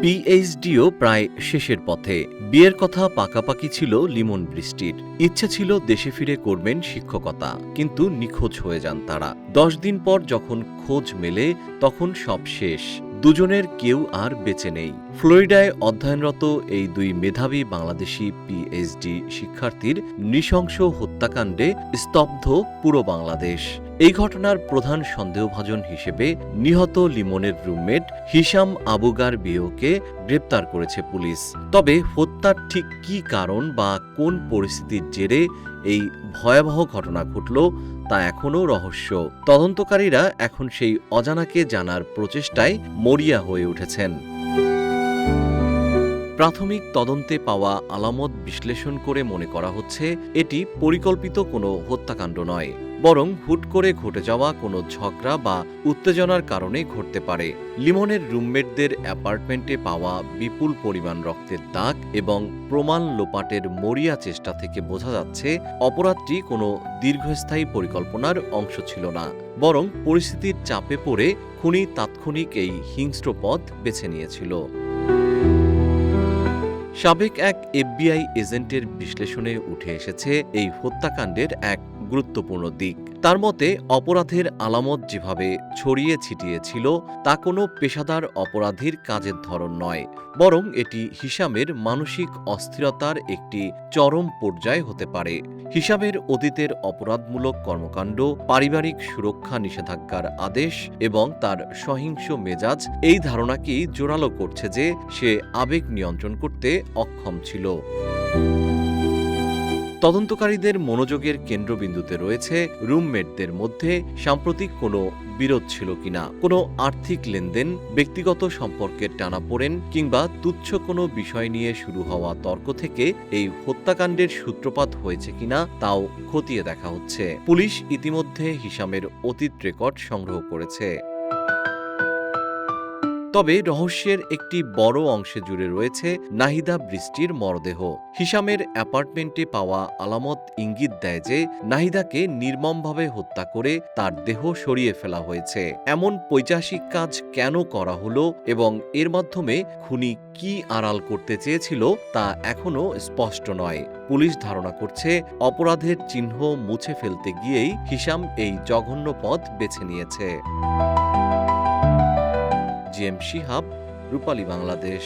পিএইচডিও প্রায় শেষের পথে। বিয়ের কথা পাকাপাকি ছিল লিমন বৃষ্টির। ইচ্ছে ছিল দেশে ফিরে করবেন শিক্ষকতা, কিন্তু নিখোঁজ হয়ে যান তারা। 10 দিন পর যখন খোঁজ মেলে তখন সব শেষ। দুজনের কেউ আর বেঁচে নেই। ফ্লোরিডায় অধ্যয়নরত এই দুই মেধাবী বাংলাদেশি পিএইচডি শিক্ষার্থীর নৃশংস হত্যাকাণ্ডে স্তব্ধ পুরো বাংলাদেশ। এই ঘটনার প্রধান সন্দেহভাজন হিসেবে নিহত লিমনের রুমমেট হিশাম আবুগার বিওকে গ্রেপ্তার করেছে পুলিশ। তবে হত্যার ঠিক কী কারণ বা কোন পরিস্থিতির জেরে এই ভয়াবহ ঘটনা ঘটল তা এখনও রহস্য। তদন্তকারীরা এখন সেই অজানাকে জানার প্রচেষ্টায় মরিয়া হয়ে উঠেছেন। প্রাথমিক তদন্তে পাওয়া আলামত বিশ্লেষণ করে মনে করা হচ্ছে এটি পরিকল্পিত কোনো হত্যাকাণ্ড নয়, বরং হুট করে ঘটে যাওয়া কোনো ঝগড়া বা উত্তেজনার কারণে ঘটতে পারে। লিমনের রুমমেটদের অ্যাপার্টমেন্টে পাওয়া বিপুল পরিমাণ রক্তের দাগ এবং প্রমাণ লোপাটের মরিয়া চেষ্টা থেকে বোঝা যাচ্ছে অপরাধটি কোনো দীর্ঘস্থায়ী পরিকল্পনার অংশ ছিল না, বরং পরিস্থিতির চাপে পড়ে খুনি তাৎক্ষণিক এই হিংস্র পথ বেছে নিয়েছিল। সাবেক এক এফবিআই এজেন্টের বিশ্লেষণে উঠে এসেছে এই হত্যাকাণ্ডের এক গুরুত্বপূর্ণ দিক। তার মতে, অপরাধের আলামত যেভাবে ছড়িয়ে ছিটিয়েছিল তা কোনো পেশাদার অপরাধীর কাজের ধরন নয়, বরং এটি হিশামের মানসিক অস্থিরতার একটি চরম পর্যায় হতে পারে। হিশামের অতীতের অপরাধমূলক কর্মকাণ্ড, পারিবারিক সুরক্ষা নিষেধাজ্ঞার আদেশ এবং তার সহিংস মেজাজ এই ধারণাকেই জোরালো করছে যে সে আবেগ নিয়ন্ত্রণ করতে অক্ষম ছিল। তদন্তকারীদের মনোযোগের কেন্দ্রবিন্দুতে রয়েছে রুমমেটদের মধ্যে সাম্প্রতিক কোনো বিরোধ ছিল কিনা, কোনো আর্থিক লেনদেন, ব্যক্তিগত সম্পর্কের টানাপোড়েন কিংবা তুচ্ছ কোনো বিষয় নিয়ে শুরু হওয়া তর্ক থেকে এই হত্যাকাণ্ডের সূত্রপাত হয়েছে কিনা তাও খতিয়ে দেখা হচ্ছে। পুলিশ ইতিমধ্যে হিশামের অতীত রেকর্ড সংগ্রহ করেছে। তবে রহস্যের একটি বড় অংশে জুড়ে রয়েছে নাহিদা বৃষ্টির মরদেহ। হিশামের অ্যাপার্টমেন্টে পাওয়া আলামত ইঙ্গিত দেয় যে নাহিদাকে নির্মমভাবে হত্যা করে তার দেহ সরিয়ে ফেলা হয়েছে। এমন পৈশাচিক কাজ কেন করা হলো এবং এর মাধ্যমে খুনি কি আড়াল করতে চেয়েছিল তা এখনও স্পষ্ট নয়। পুলিশ ধারণা করছে অপরাধের চিহ্ন মুছে ফেলতে গিয়েই হিশাম এই জঘন্য পথ বেছে নিয়েছে। জিএম শিহাব, রূপালী বাংলাদেশ।